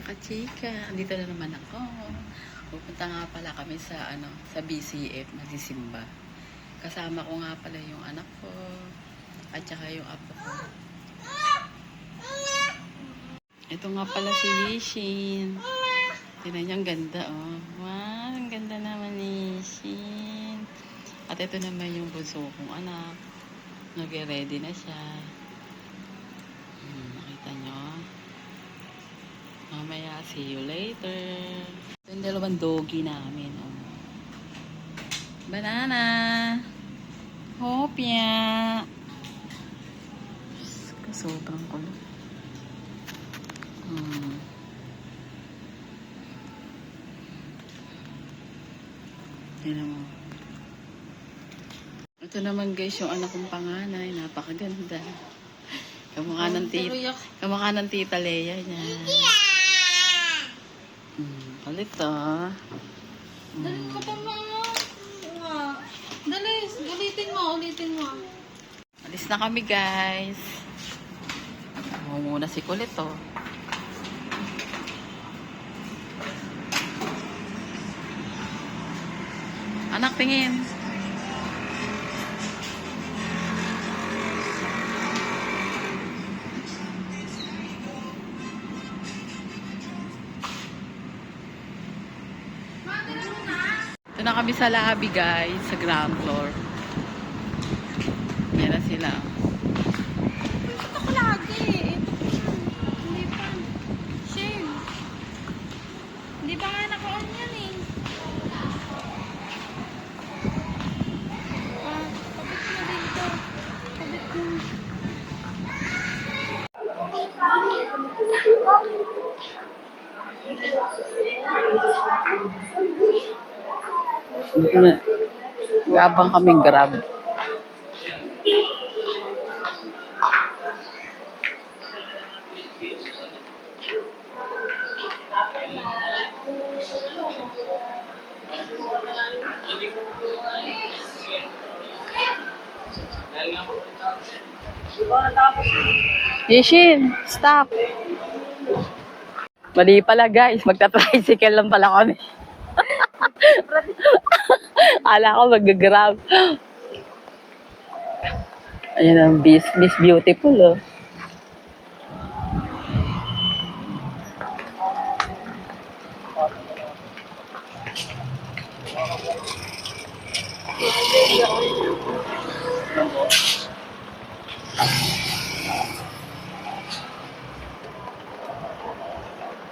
kachika, andito na naman ako. Pupunta nga pala kami sa sa BCF, magsisimba. Kasama ko nga pala yung anak ko at saka yung apo ko. Ito nga pala si Yishin. Tingnan niya, ang ganda oh. Wow, ang ganda naman ni Yishin. At ito naman yung bunso kong anak. Nag-ready na siya. Nakita nyo? Mamaya, see you later. Ito yung dalawang doggy namin. Oh. Banana! Hopya! Sobrang kulo. Tignan mo. Ito naman guys, yung anak kong panganay. Napakaganda. Kamukha ng tita Leia niya. Ulit to. Dali mo pa mo. Dali, ulitin mo. Alis na kami guys. Ako muna si Kulit to. Anak, tingin. Ito na kami sa lobby guys, sa ground floor. Yan na sila. Punta ko lagi. Hindi pa. Shame. Hindi pa nga naka-on yan eh. Kapit mo dito. Kapit mo. Ito na. Gabang kaming grab. Yishin, stop. Mali pala guys, magta-tricycle lang pala kami. Ala ko mag-grab. Ayan ang Miss Beautiful oh.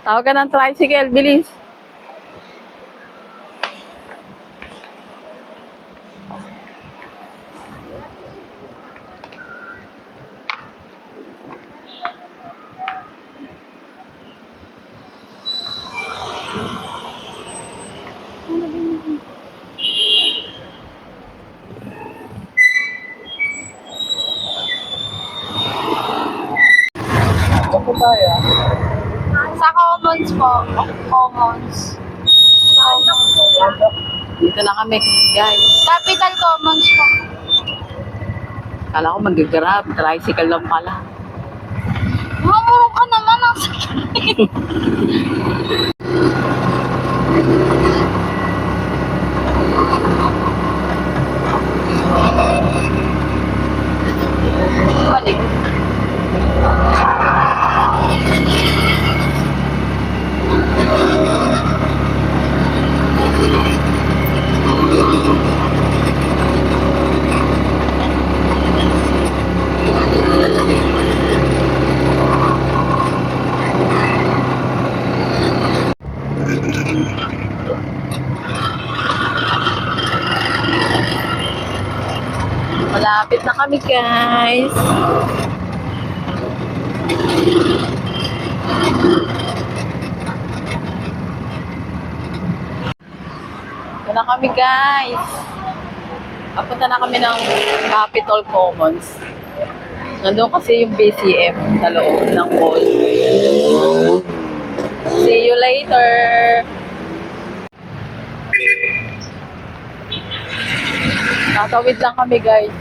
Tawag ka ng tricycle, bilis. Sa Commons po. Commons. Dito na kami, guys. Capital Commons po. Kala ko mag-grab, tricycle lang pala. Mamuro ka naman ang sakit. Balik. Malapit na kami guys. Ito na kami guys. Papunta na kami ng Capitol Commons. Nandun kasi yung BCF sa loob ng mall. See you later. Tatawid lang kami guys.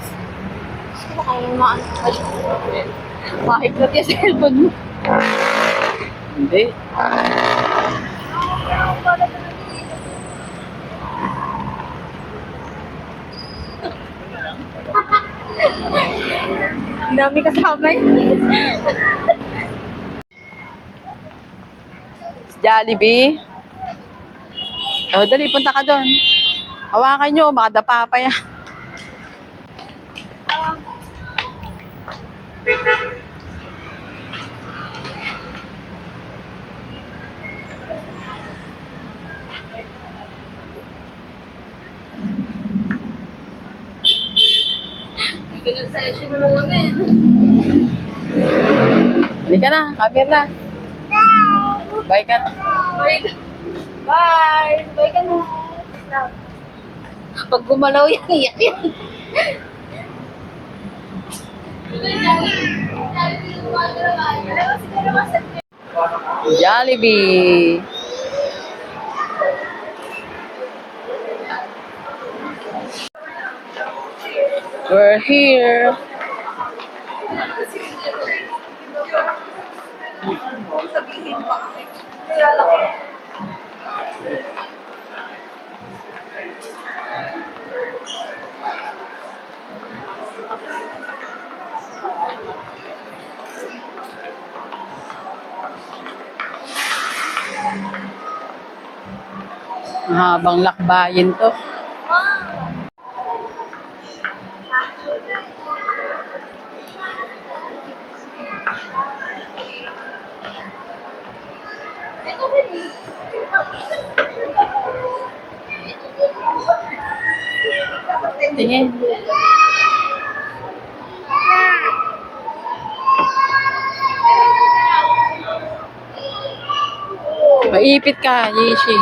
Maikot yung cellphone mo. Hindi. Ang dami kasama yun. Jollibee. Oh, dali, punta ka doon. Hawakan nyo, makadapa pa yan. Session muna eh. Hindi ka na, come na. Bye ka na. Bye! Bye ka na. Pag gumalaw yan, iyak yan. Jollibee. We're here. Mahabang lakbayin to. Tingin. Maipit ka, Yishi.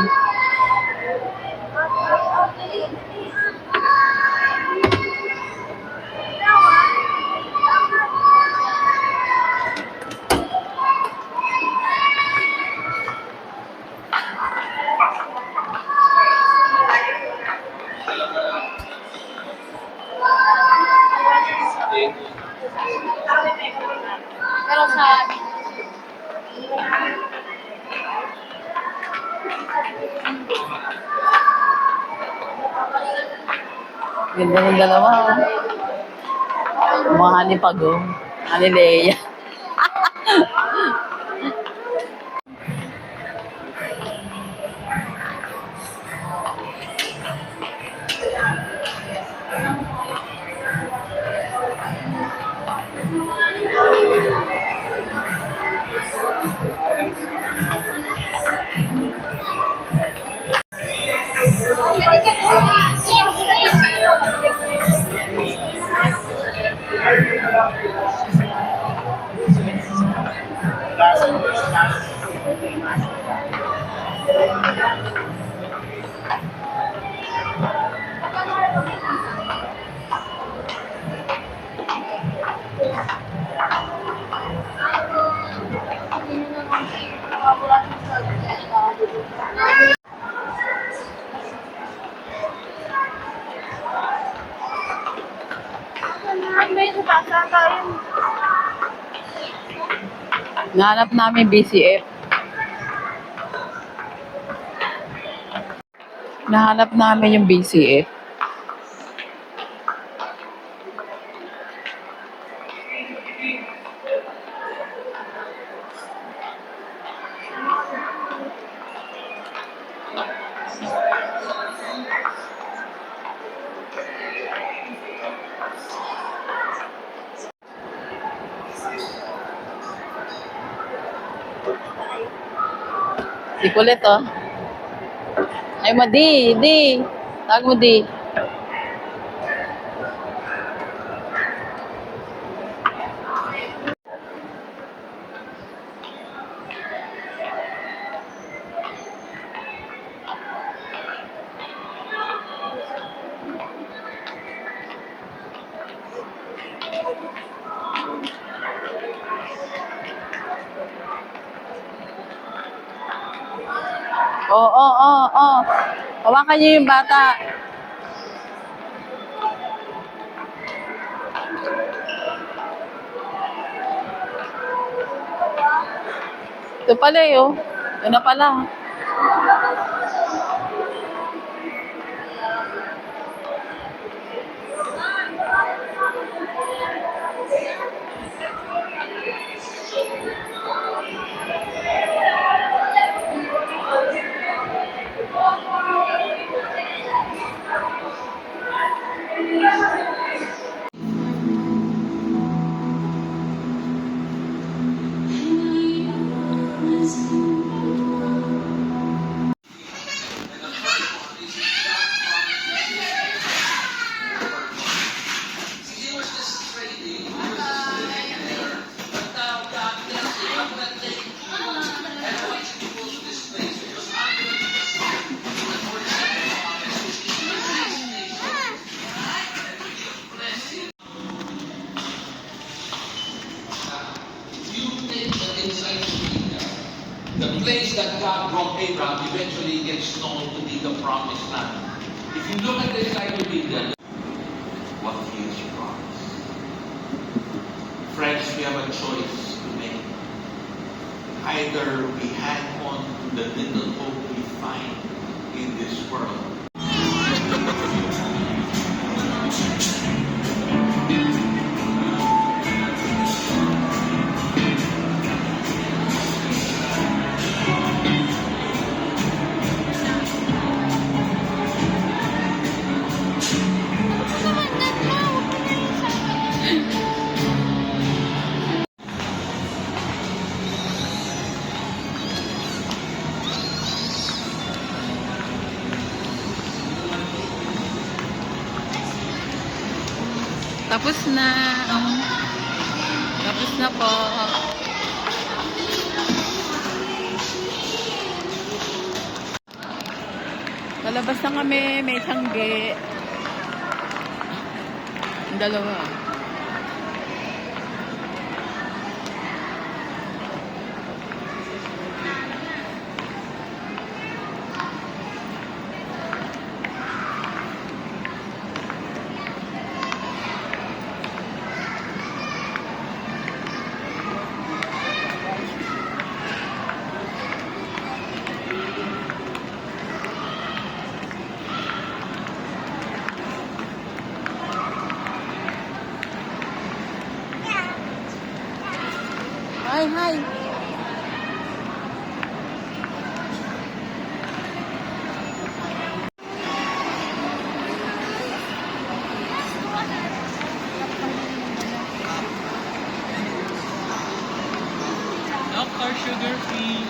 Pero sa Ganda ng dalawa. Mga hanipagong. Hanileya. Nahanap namin BCF. Nahanap namin yung BCF. Di kulit, oh. Ay mo, di. Tawag mo, di. Oo. Hawakan niyo yung bata. Ito pala eh, oh. Ito na pala. The place that God brought Abraham eventually gets known to be the promised land. If you look at the encyclopedia, what he has promised. Friends, we have a choice to make. Either we hang on to the little hope we find in this world. Tapos na. Tapos na po. Palabas na kami. May tangge. Ang dalawa. Hi, hi. Doctor Sugar Free.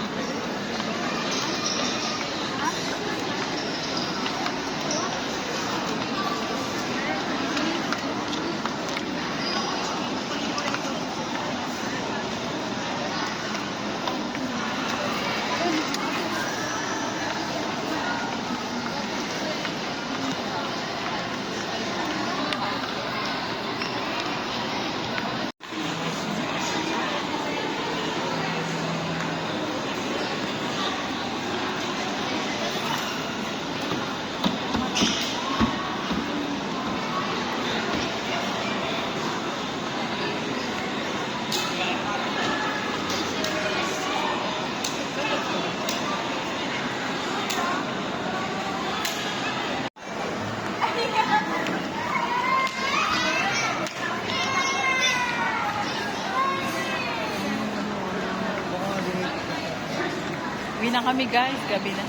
Uwi na kami guys. Gabi na.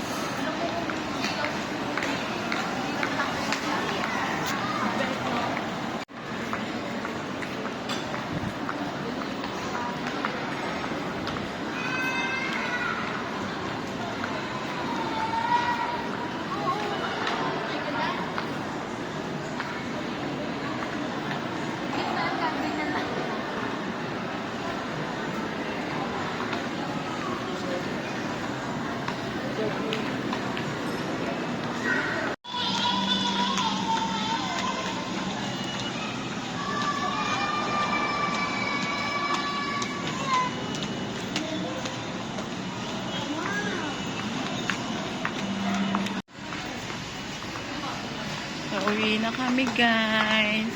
Uwi na kami guys.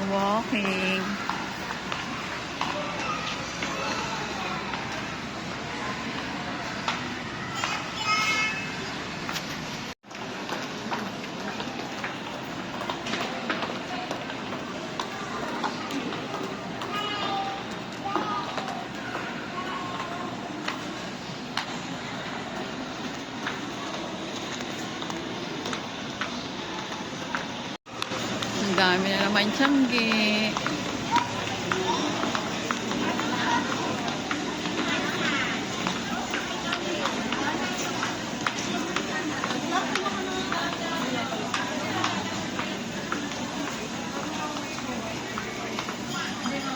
Walking. dami na naman tiyangge.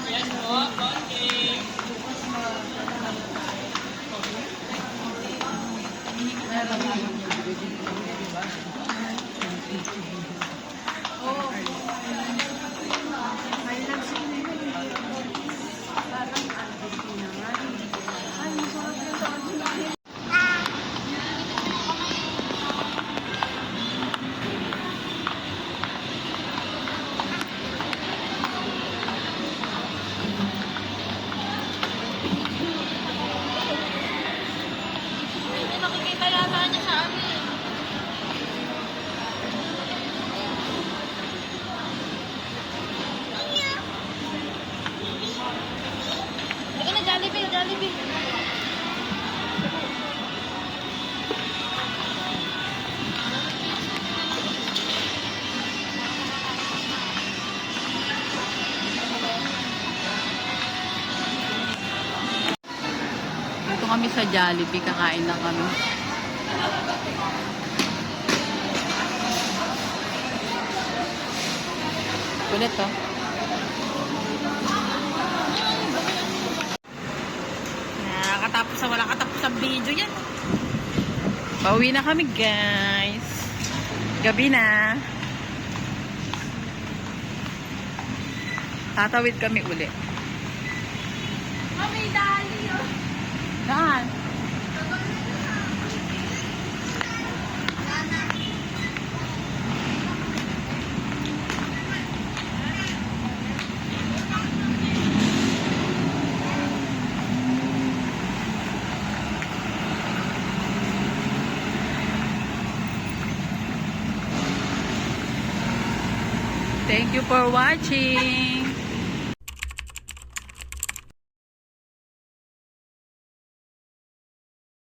Yan po, konti. Nakikita yata niya sa amin. Lagyan na Jollibee, Jollibee. Dito kami sa Jollibee, kakain lang kami. Ulit to. Nakakatapos sa wala katapos sa video yan. Pauwi na kami, guys. Gabi na. Tatawid kami uli. Mami, dali yun. Saan? Thank you for watching.